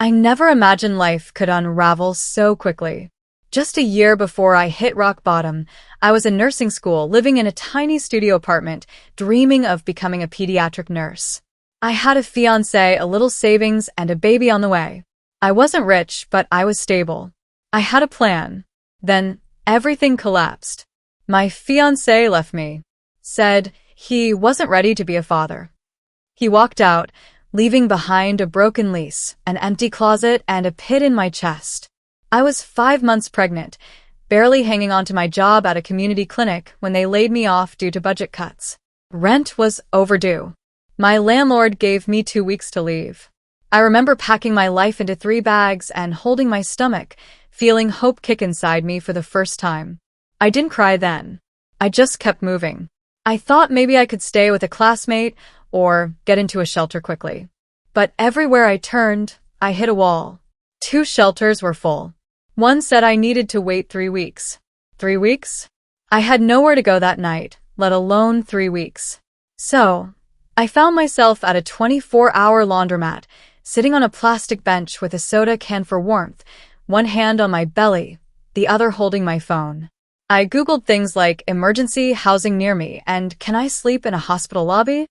I never imagined life could unravel so quickly. Just a year before I hit rock bottom, I was in nursing school, living in a tiny studio apartment, dreaming of becoming a pediatric nurse. I had a fiancé, a little savings, and a baby on the way. I wasn't rich, but I was stable. I had a plan. Then everything collapsed. My fiancé left me. Said he wasn't ready to be a father. He walked out, leaving behind a broken lease, an empty closet, and a pit in my chest. I was 5 months pregnant, barely hanging on to my job at a community clinic when they laid me off due to budget cuts. Rent was overdue. My landlord gave me 2 weeks to leave. I remember packing my life into 3 bags and holding my stomach, feeling hope kick inside me for the first time. I didn't cry then. I just kept moving. I thought maybe I could stay with a classmate or get into a shelter quickly. But everywhere I turned, I hit a wall. 2 shelters were full. One said I needed to wait 3 weeks. 3 weeks? I had nowhere to go that night, let alone 3 weeks. So, I found myself at a 24-hour laundromat, sitting on a plastic bench with a soda can for warmth, one hand on my belly, the other holding my phone. I Googled things like emergency housing near me and can I sleep in a hospital lobby?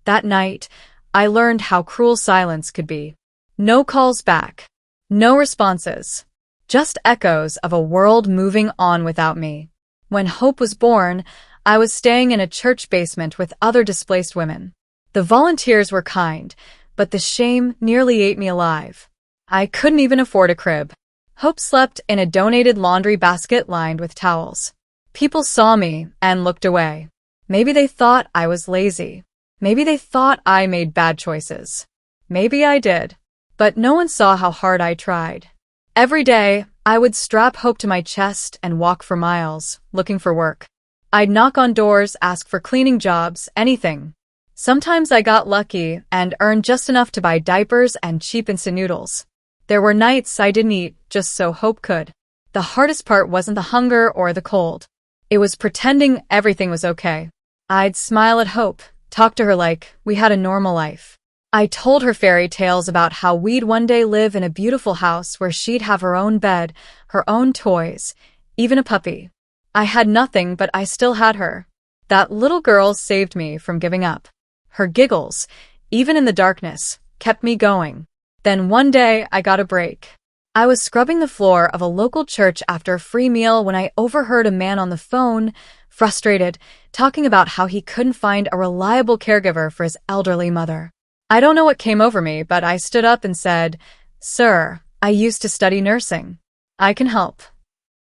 That night, I learned how cruel silence could be. No calls back. No responses. Just echoes of a world moving on without me. When hope was born, I was staying in a church basement with other displaced women. The volunteers were kind, but the shame nearly ate me alive. I couldn't even afford a crib. Hope slept in a donated laundry basket lined with towels. People saw me and looked away. Maybe they thought I was lazy. Maybe they thought I made bad choices. Maybe I did. But no one saw how hard I tried. Every day, I would strap Hope to my chest and walk for miles, looking for work. I'd knock on doors, ask for cleaning jobs, anything. Sometimes I got lucky and earned just enough to buy diapers and cheap instant noodles. There were nights I didn't eat just so Hope could. The hardest part wasn't the hunger or the cold. It was pretending everything was okay. I'd smile at Hope, talk to her like we had a normal life. I told her fairy tales about how we'd one day live in a beautiful house where she'd have her own bed, her own toys, even a puppy. I had nothing, but I still had her. That little girl saved me from giving up. Her giggles, even in the darkness, kept me going. Then one day, I got a break. I was scrubbing the floor of a local church after a free meal when I overheard a man on the phone, frustrated, talking about how he couldn't find a reliable caregiver for his elderly mother. I don't know what came over me, but I stood up and said, "Sir, I used to study nursing. I can help."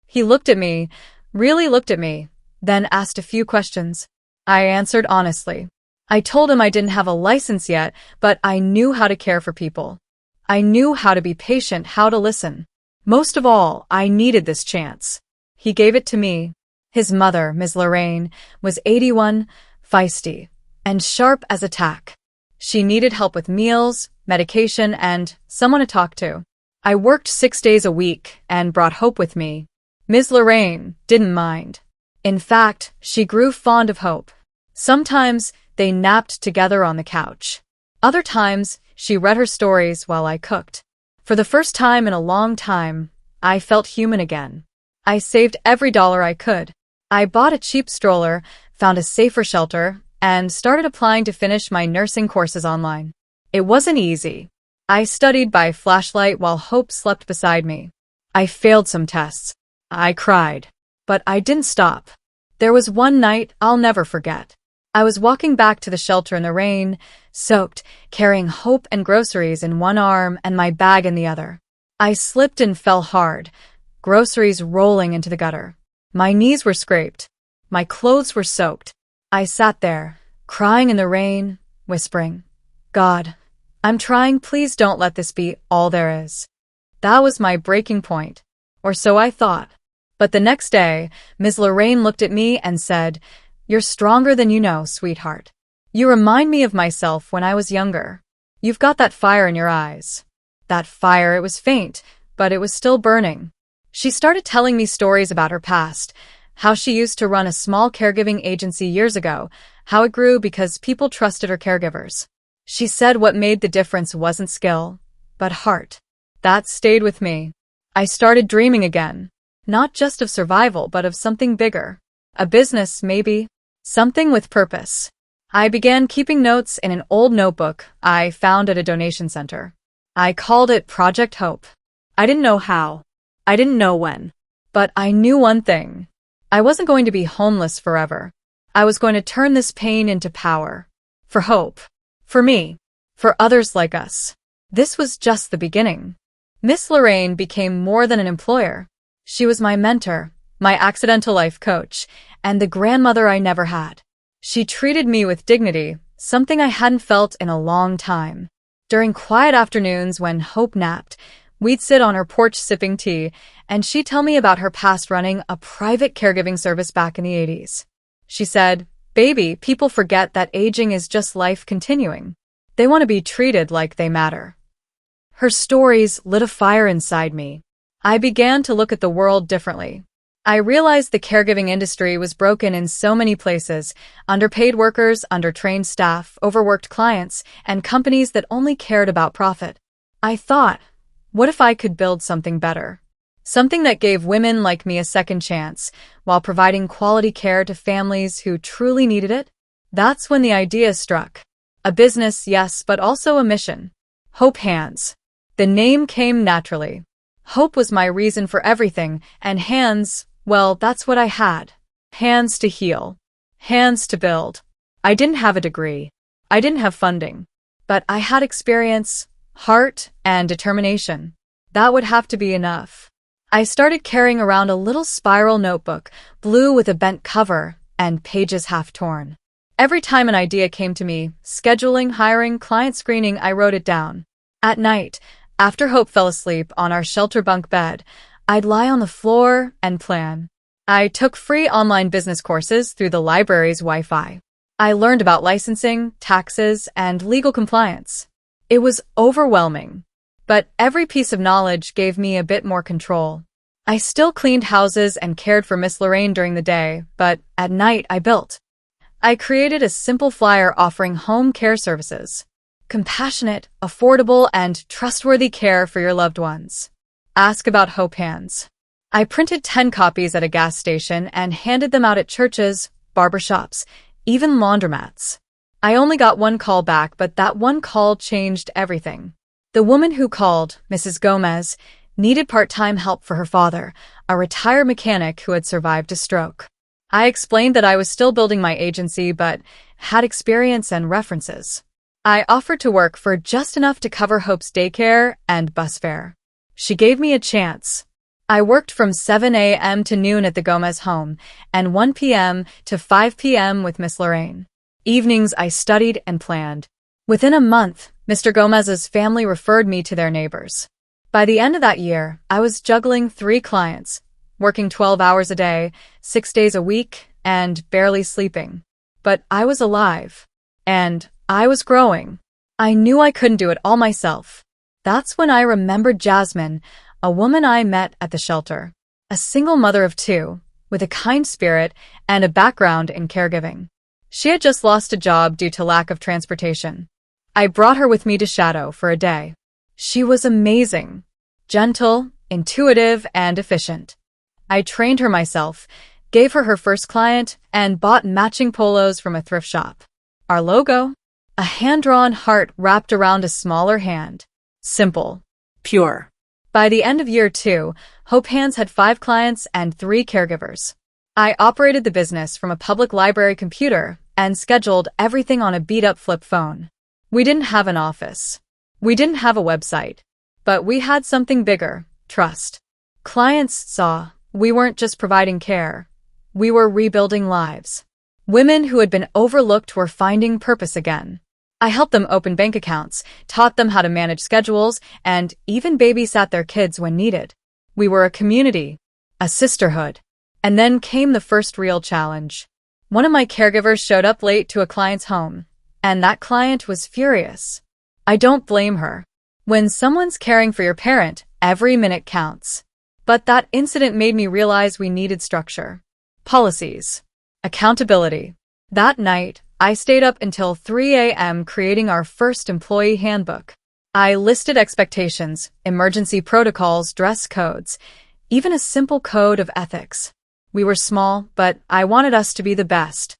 He looked at me, really looked at me, then asked a few questions. I answered honestly. I told him I didn't have a license yet, but I knew how to care for people. I knew how to be patient, how to listen. Most of all, I needed this chance. He gave it to me. His mother, Ms. Lorraine, was 81, feisty, and sharp as a tack. She needed help with meals, medication, and someone to talk to. I worked 6 days a week and brought Hope with me. Ms. Lorraine didn't mind. In fact, she grew fond of Hope. Sometimes they napped together on the couch. Other times, she read her stories while I cooked. For the first time in a long time, I felt human again. I saved every dollar I could. I bought a cheap stroller, found a safer shelter, and started applying to finish my nursing courses online. It wasn't easy. I studied by flashlight while Hope slept beside me. I failed some tests. I cried. But I didn't stop. There was one night I'll never forget. I was walking back to the shelter in the rain, soaked, carrying Hope and groceries in one arm and my bag in the other. I slipped and fell hard, groceries rolling into the gutter. My knees were scraped. My clothes were soaked. I sat there, crying in the rain, whispering, "God, I'm trying, please don't let this be all there is." That was my breaking point, or so I thought. But the next day, Ms. Lorraine looked at me and said, "You're stronger than you know, sweetheart. You remind me of myself when I was younger. You've got that fire in your eyes." That fire, it was faint, but it was still burning. She started telling me stories about her past, how she used to run a small caregiving agency years ago, how it grew because people trusted her caregivers. She said what made the difference wasn't skill, but heart. That stayed with me. I started dreaming again. Not just of survival, but of something bigger. A business, maybe. Something with purpose. I began keeping notes in an old notebook I found at a donation center. I called it Project Hope. I didn't know how. I didn't know when. But I knew one thing. I wasn't going to be homeless forever. I was going to turn this pain into power. For hope. For me. For others like us. This was just the beginning. Miss Lorraine became more than an employer. She was my mentor, my accidental life coach, and the grandmother I never had. She treated me with dignity, something I hadn't felt in a long time. During quiet afternoons when Hope napped, we'd sit on her porch sipping tea, and she'd tell me about her past running a private caregiving service back in the 80s. She said, "Baby, people forget that aging is just life continuing. They want to be treated like they matter." Her stories lit a fire inside me. I began to look at the world differently. I realized the caregiving industry was broken in so many places: underpaid workers, undertrained staff, overworked clients, and companies that only cared about profit. I thought, what if I could build something better? Something that gave women like me a second chance, while providing quality care to families who truly needed it? That's when the idea struck. A business, yes, but also a mission. Hope Hands. The name came naturally. Hope was my reason for everything, and hands, well, that's what I had. Hands to heal. Hands to build. I didn't have a degree. I didn't have funding. But I had experience, heart, and determination. That would have to be enough. I started carrying around a little spiral notebook, blue with a bent cover, and pages half torn. Every time an idea came to me, scheduling, hiring, client screening, I wrote it down. At night, after Hope fell asleep on our shelter bunk bed, I'd lie on the floor and plan. I took free online business courses through the library's Wi-Fi. I learned about licensing, taxes, and legal compliance. It was overwhelming. But every piece of knowledge gave me a bit more control. I still cleaned houses and cared for Miss Lorraine during the day, but at night I built. I created a simple flyer offering home care services. Compassionate, affordable, and trustworthy care for your loved ones. Ask about Hope Hands. I printed 10 copies at a gas station and handed them out at churches, barbershops, even laundromats. I only got one call back, but that one call changed everything. The woman who called, Mrs. Gomez, needed part-time help for her father, a retired mechanic who had survived a stroke. I explained that I was still building my agency, but had experience and references. I offered to work for just enough to cover Hope's daycare and bus fare. She gave me a chance. I worked from 7 a.m. to noon at the Gomez home, and 1 p.m. to 5 p.m. with Miss Lorraine. Evenings I studied and planned. Within a month, Mr. Gomez's family referred me to their neighbors. By the end of that year, I was juggling 3 clients, working 12 hours a day, 6 days a week, and barely sleeping. But I was alive. And I was growing. I knew I couldn't do it all myself. That's when I remembered Jasmine, a woman I met at the shelter. A single mother of 2, with a kind spirit and a background in caregiving. She had just lost a job due to lack of transportation. I brought her with me to Shadow for a day. She was amazing. Gentle, intuitive, and efficient. I trained her myself, gave her her first client, and bought matching polos from a thrift shop. Our logo? A hand-drawn heart wrapped around a smaller hand. Simple. Pure. By the end of year 2, Hope Hands had 5 clients and 3 caregivers. I operated the business from a public library computer and scheduled everything on a beat-up flip phone. We didn't have an office. We didn't have a website. But we had something bigger: trust. Clients saw we weren't just providing care. We were rebuilding lives. Women who had been overlooked were finding purpose again. I helped them open bank accounts, taught them how to manage schedules, and even babysat their kids when needed. We were a community, a sisterhood. And then came the first real challenge. One of my caregivers showed up late to a client's home, and that client was furious. I don't blame her. When someone's caring for your parent, every minute counts. But that incident made me realize we needed structure. Policies. Accountability. That night, I stayed up until 3 a.m. creating our first employee handbook. I listed expectations, emergency protocols, dress codes, even a simple code of ethics. We were small, but I wanted us to be the best.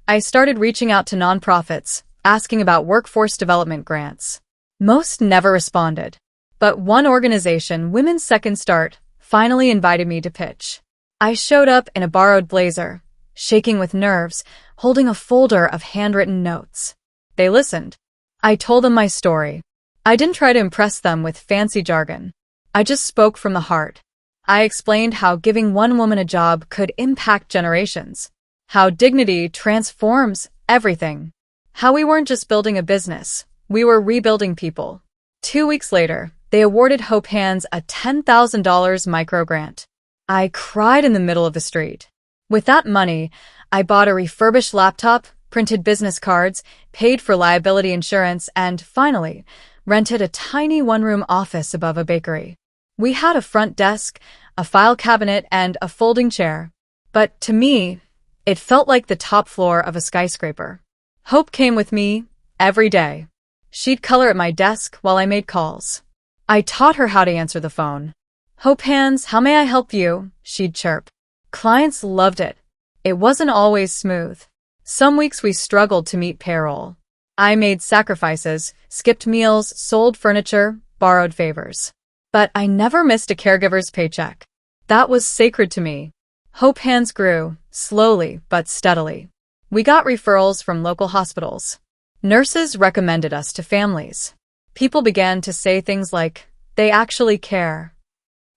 I started reaching out to nonprofits, asking about workforce development grants. Most never responded. But one organization, Women's Second Start, finally invited me to pitch. I showed up in a borrowed blazer, shaking with nerves, holding a folder of handwritten notes. They listened. I told them my story. I didn't try to impress them with fancy jargon. I just spoke from the heart. I explained how giving one woman a job could impact generations, how dignity transforms everything, how we weren't just building a business, we were rebuilding people. 2 weeks later, they awarded Hope Hands a $10,000 micro grant. I cried in the middle of the street. With that money, I bought a refurbished laptop, printed business cards, paid for liability insurance, and finally, rented a tiny one-room office above a bakery. We had a front desk, a file cabinet, and a folding chair. But to me, it felt like the top floor of a skyscraper. Hope came with me every day. She'd color at my desk while I made calls. I taught her how to answer the phone. "Hope Hands, how may I help you?" she'd chirp. Clients loved it. It wasn't always smooth. Some weeks we struggled to meet payroll. I made sacrifices, skipped meals, sold furniture, borrowed favors. But I never missed a caregiver's paycheck. That was sacred to me. Hope Hands grew, slowly but steadily. We got referrals from local hospitals. Nurses recommended us to families. People began to say things like, "They actually care."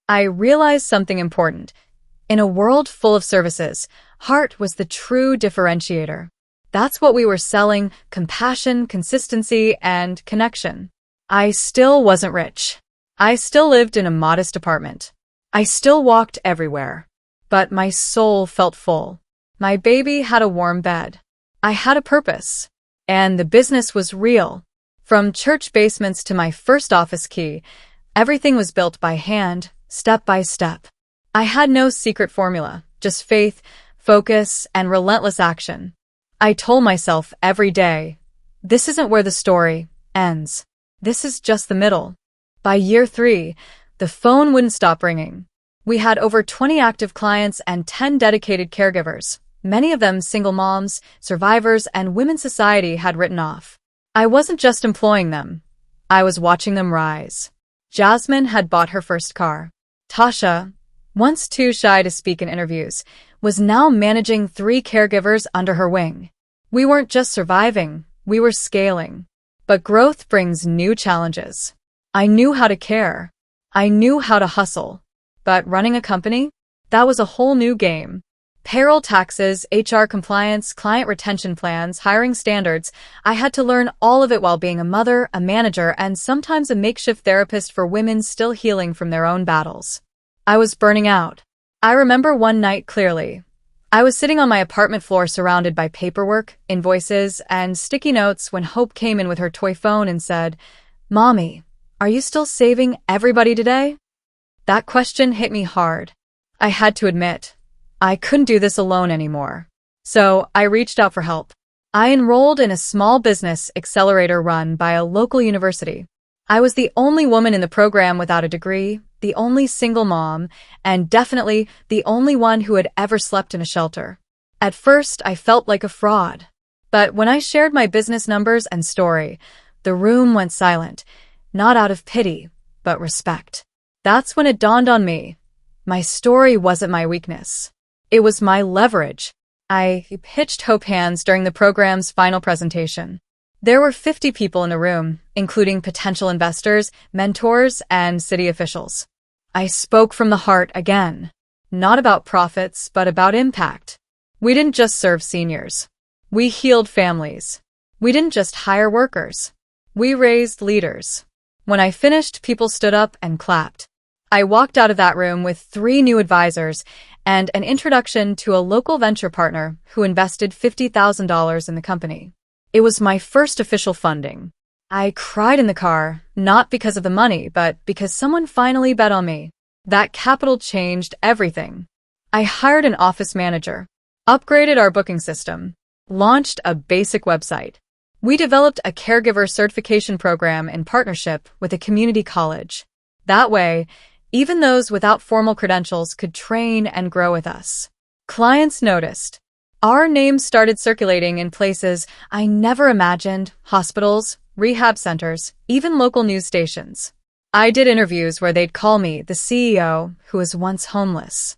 I realized something important. In a world full of services, heart was the true differentiator. That's what we were selling: compassion, consistency, and connection. I still wasn't rich. I still lived in a modest apartment. I still walked everywhere. But my soul felt full. My baby had a warm bed. I had a purpose. And the business was real. From church basements to my first office key, everything was built by hand, step by step. I had no secret formula, just faith, focus, and relentless action. I told myself every day, this isn't where the story ends. This is just the middle. By year 3, the phone wouldn't stop ringing. We had over 20 active clients and 10 dedicated caregivers, many of them single moms, survivors, and women society had written off. I wasn't just employing them. I was watching them rise. Jasmine had bought her first car. Tasha, once too shy to speak in interviews, was now managing 3 caregivers under her wing. We weren't just surviving, we were scaling. But growth brings new challenges. I knew how to care. I knew how to hustle. But running a company? That was a whole new game. Payroll, taxes, HR compliance, client retention plans, hiring standards. I had to learn all of it while being a mother, a manager, and sometimes a makeshift therapist for women still healing from their own battles. I was burning out. I remember one night clearly. I was sitting on my apartment floor surrounded by paperwork, invoices, and sticky notes when Hope came in with her toy phone and said, "Mommy, are you still saving everybody today?" That question hit me hard. I had to admit, I couldn't do this alone anymore. So I reached out for help. I enrolled in a small business accelerator run by a local university. I was the only woman in the program without a degree, the only single mom, and definitely the only one who had ever slept in a shelter. At first, I felt like a fraud. But when I shared my business numbers and story, the room went silent, not out of pity, but respect. That's when it dawned on me. My story wasn't my weakness. It was my leverage. I pitched Hope Hands during the program's final presentation. There were 50 people in the room, including potential investors, mentors, and city officials. I spoke from the heart again. Not about profits, but about impact. We didn't just serve seniors. We healed families. We didn't just hire workers. We raised leaders. When I finished, people stood up and clapped. I walked out of that room with 3 new advisors and an introduction to a local venture partner who invested $50,000 in the company. It was my first official funding. I cried in the car, not because of the money, but because someone finally bet on me. That capital changed everything. I hired an office manager, upgraded our booking system, launched a basic website, We developed a caregiver certification program in partnership with a community college. That way, even those without formal credentials could train and grow with us. Clients noticed. Our names started circulating in places I never imagined: hospitals, rehab centers, even local news stations. I did interviews where they'd call me the CEO who was once homeless.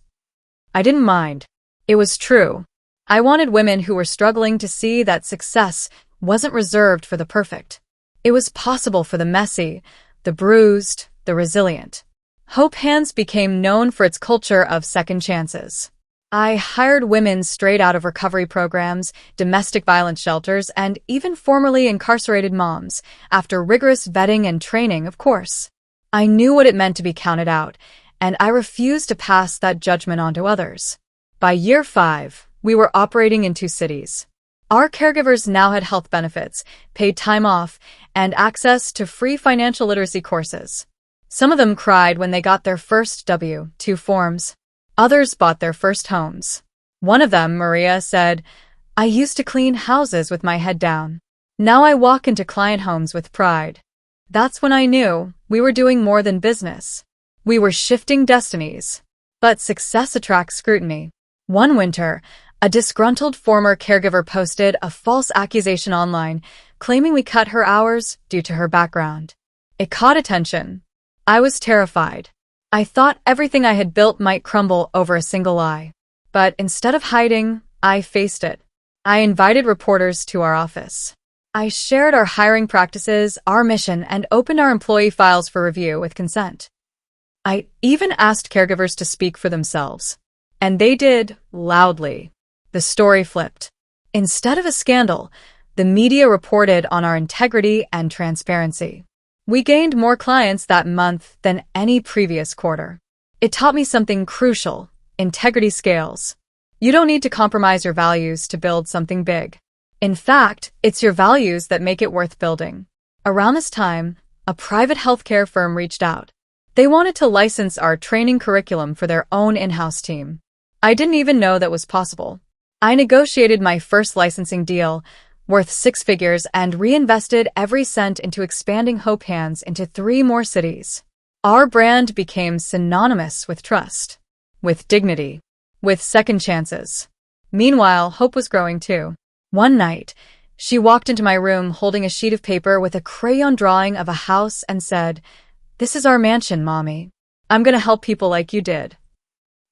I didn't mind. It was true. I wanted women who were struggling to see that success wasn't reserved for the perfect. It was possible for the messy, the bruised, the resilient. Hope Hands became known for its culture of second chances. I hired women straight out of recovery programs, domestic violence shelters, and even formerly incarcerated moms, after rigorous vetting and training, of course. I knew what it meant to be counted out, and I refused to pass that judgment on to others. By year 5, we were operating in 2 cities. Our caregivers now had health benefits, paid time off, and access to free financial literacy courses. Some of them cried when they got their first W-2 forms. Others bought their first homes. One of them, Maria, said, "I used to clean houses with my head down. Now I walk into client homes with pride." That's when I knew we were doing more than business. We were shifting destinies. But success attracts scrutiny. One winter, a disgruntled former caregiver posted a false accusation online, claiming we cut her hours due to her background. It caught attention. I was terrified. I thought everything I had built might crumble over a single lie. But instead of hiding, I faced it. I invited reporters to our office. I shared our hiring practices, our mission, and opened our employee files for review with consent. I even asked caregivers to speak for themselves. And they did, loudly. The story flipped. Instead of a scandal, the media reported on our integrity and transparency. We gained more clients that month than any previous quarter. It taught me something crucial: integrity scales. You don't need to compromise your values to build something big. In fact, it's your values that make it worth building. Around this time, a private healthcare firm reached out. They wanted to license our training curriculum for their own in-house team. I didn't even know that was possible. I negotiated my first licensing deal, worth 6 figures, and reinvested every cent into expanding Hope Hands into 3 more cities. Our brand became synonymous with trust, with dignity, with second chances. Meanwhile, Hope was growing too. One night, she walked into my room holding a sheet of paper with a crayon drawing of a house and said, "This is our mansion, Mommy. I'm gonna help people like you did."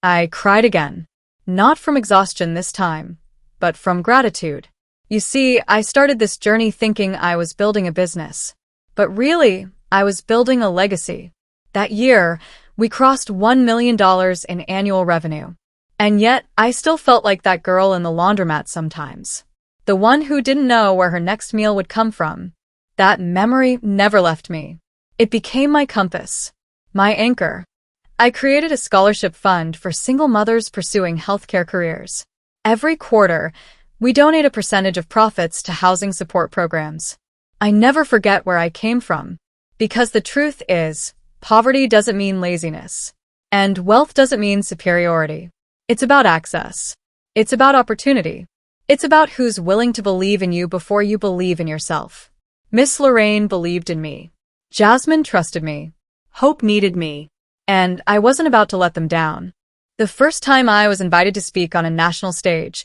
I cried again. Not from exhaustion this time, but from gratitude. You see, I started this journey thinking I was building a business. But really, I was building a legacy. That year, we crossed $1 million in annual revenue. And yet, I still felt like that girl in the laundromat sometimes. The one who didn't know where her next meal would come from. That memory never left me. It became my compass, my anchor. I created a scholarship fund for single mothers pursuing healthcare careers. Every quarter, we donate a percentage of profits to housing support programs. I never forget where I came from. Because the truth is, poverty doesn't mean laziness. And wealth doesn't mean superiority. It's about access. It's about opportunity. It's about who's willing to believe in you before you believe in yourself. Miss Lorraine believed in me. Jasmine trusted me. Hope needed me. And I wasn't about to let them down. The first time I was invited to speak on a national stage,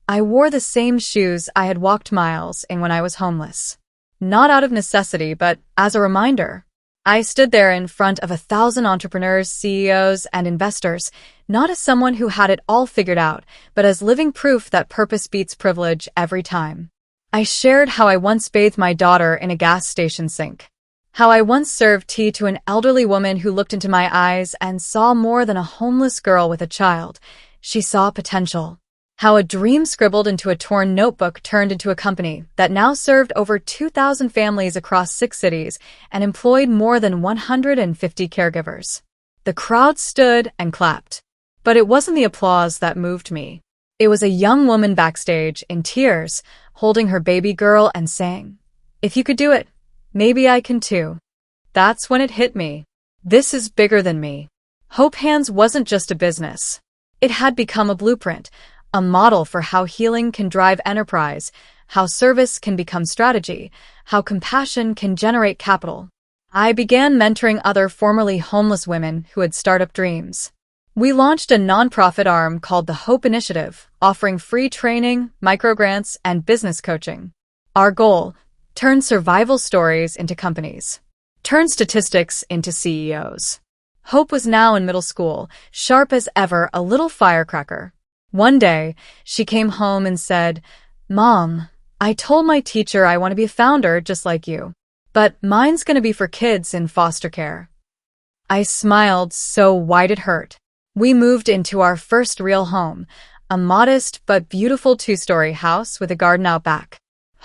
I wore the same shoes I had walked miles in when I was homeless. Not out of necessity, but as a reminder. I stood there in front of 1,000 entrepreneurs, CEOs, and investors, not as someone who had it all figured out, but as living proof that purpose beats privilege every time. I shared how I once bathed my daughter in a gas station sink. How I once served tea to an elderly woman who looked into my eyes and saw more than a homeless girl with a child. She saw potential. How a dream scribbled into a torn notebook turned into a company that now served over 2,000 families across 6 cities and employed more than 150 caregivers. The crowd stood and clapped. But it wasn't the applause that moved me. It was a young woman backstage in tears, holding her baby girl and saying, "If you could do it, maybe I can too." That's when it hit me. This is bigger than me. Hope Hands wasn't just a business. It had become a blueprint, a model for how healing can drive enterprise, how service can become strategy, how compassion can generate capital. I began mentoring other formerly homeless women who had startup dreams. We launched a nonprofit arm called the Hope Initiative, offering free training, microgrants, and business coaching. Our goal: turn survival stories into companies. Turn statistics into CEOs. Hope was now in middle school, sharp as ever, a little firecracker. One day, she came home and said, "Mom, I told my teacher I want to be a founder just like you. But mine's going to be for kids in foster care." I smiled so wide it hurt. We moved into our first real home, a modest but beautiful 2-story house with a garden out back.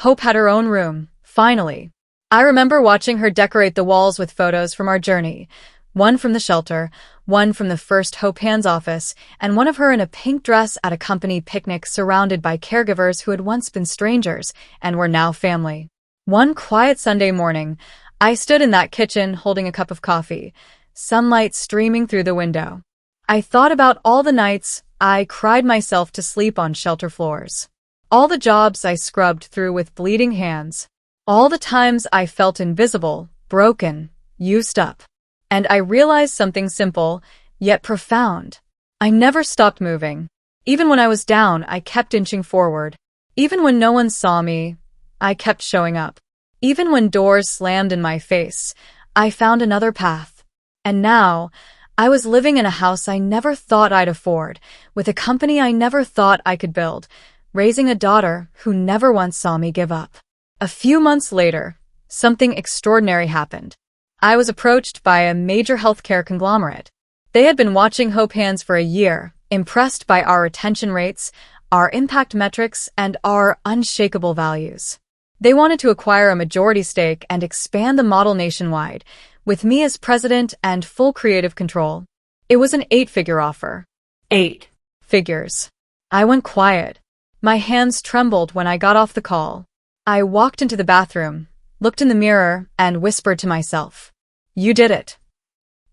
Hope had her own room, finally. I remember watching her decorate the walls with photos from our journey, one from the shelter, one from the first Hope Hands office, and one of her in a pink dress at a company picnic surrounded by caregivers who had once been strangers and were now family. One quiet Sunday morning, I stood in that kitchen holding a cup of coffee, sunlight streaming through the window. I thought about all the nights I cried myself to sleep on shelter floors, all the jobs I scrubbed through with bleeding hands, all the times I felt invisible, broken, used up. And I realized something simple, yet profound. I never stopped moving. Even when I was down, I kept inching forward. Even when no one saw me, I kept showing up. Even when doors slammed in my face, I found another path. And now, I was living in a house I never thought I'd afford, with a company I never thought I could build, raising a daughter who never once saw me give up. A few months later, something extraordinary happened. I was approached by a major healthcare conglomerate. They had been watching Hope Hands for a year, impressed by our retention rates, our impact metrics, and our unshakable values. They wanted to acquire a majority stake and expand the model nationwide, with me as president and full creative control. It was an 8-figure offer. 8 figures. I went quiet. My hands trembled when I got off the call. I walked into the bathroom, looked in the mirror, and whispered to myself, "You did it."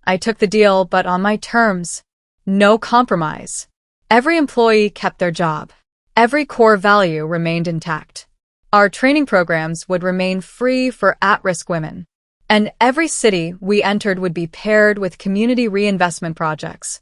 I took the deal, but on my terms. No compromise. Every employee kept their job. Every core value remained intact. Our training programs would remain free for at-risk women. And every city we entered would be paired with community reinvestment projects.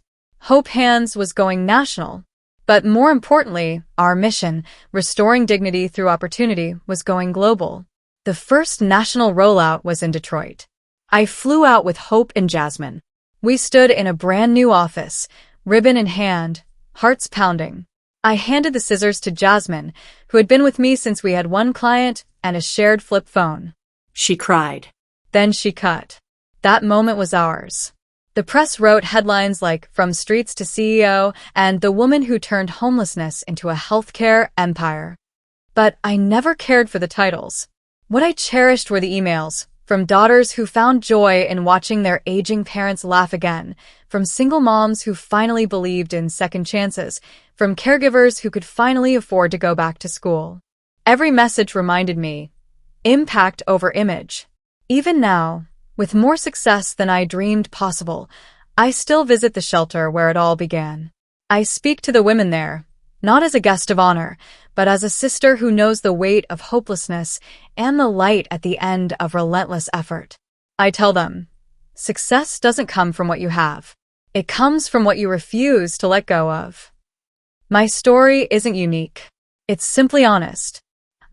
Hope Hands was going national. But more importantly, our mission, restoring dignity through opportunity, was going global. The first national rollout was in Detroit. I flew out with Hope and Jasmine. We stood in a brand new office, ribbon in hand, hearts pounding. I handed the scissors to Jasmine, who had been with me since we had one client and a shared flip phone. She cried. Then she cut. That moment was ours. The press wrote headlines like "From Streets to CEO" and "The Woman Who Turned Homelessness into a Healthcare Empire." But I never cared for the titles. What I cherished were the emails, from daughters who found joy in watching their aging parents laugh again, from single moms who finally believed in second chances, from caregivers who could finally afford to go back to school. Every message reminded me, impact over image. Even now, with more success than I dreamed possible, I still visit the shelter where it all began. I speak to the women there, not as a guest of honor, but as a sister who knows the weight of hopelessness and the light at the end of relentless effort. I tell them, success doesn't come from what you have. It comes from what you refuse to let go of. My story isn't unique. It's simply honest.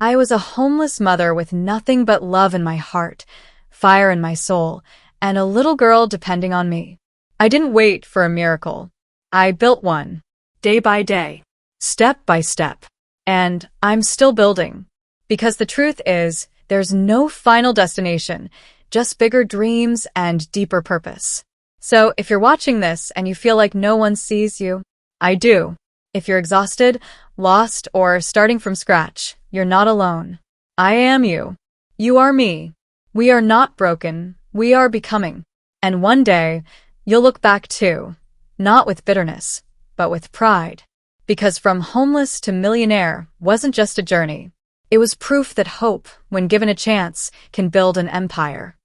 I was a homeless mother with nothing but love in my heart, fire in my soul, and a little girl depending on me. I didn't wait for a miracle. I built one. Day by day. Step by step. And I'm still building. Because the truth is, there's no final destination, just bigger dreams and deeper purpose. So if you're watching this and you feel like no one sees you, I do. If you're exhausted, lost, or starting from scratch, you're not alone. I am you. You are me. We are not broken. We are becoming. And one day, you'll look back too, not with bitterness, but with pride. Because from homeless to millionaire wasn't just a journey. It was proof that hope, when given a chance, can build an empire.